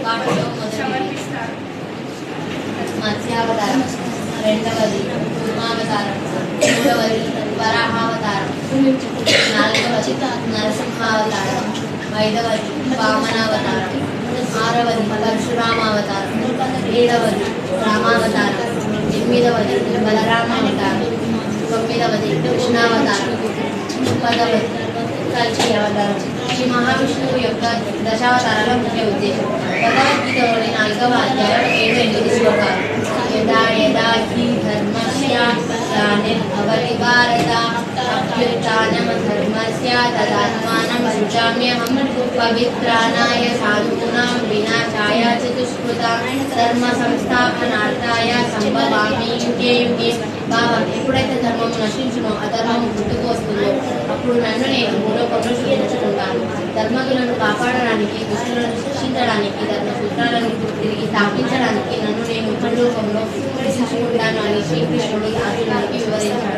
వాటిలో మొదటిది మత్స్యావతారం, రెండవది కూర్మావతారం, మూడవది వరాహావతారం, నాలుగవది నరసింహావతారం, ఐదవది వామనావతారం, ఆరవది పరశురామావతారం, ఏడవది రామావతారం, ఎనిమిదవది బలరామావతారం, తొమ్మిదవది కృష్ణావతారం, పదవది కల్కి అవతారం. శ్రీ మహావిష్ణువు యొక్క దశావతారాల ముఖ్య ఉద్దేశం. భగవద్గీతలోని 4వ అధ్యాయం 7-8 శ్లోకాలు. యదా యదా హి ధర్మస్య గ్లానిర్భవతి భారత అభ్యుత్థానం ధర్మస్య తదాత్మానం సృజామ్యహం పవిత్రాణాయ సాధూనాం వినాశాయ చతుష్కృతాం ధర్మ సంస్థాపనార్థాయ సంభవామి యుగే యుగే. భావం: ఎప్పుడైతే ధర్మం నశించునో అధర్మం గుర్తుకు వస్తుందో అప్పుడు నన్ను నేను భూలోకంలో సృష్టించుకుంటాను. ధర్మకులను కాపాడడానికి, దుష్టులను శిక్షించడానికి, ధర్మ సూత్రాలను తిరిగి స్థాపించడానికి నన్ను నేను భూలోకంలో సృష్టించుకుంటాను అని శ్రీకృష్ణుడు అర్జునుడికి వివరించాడు.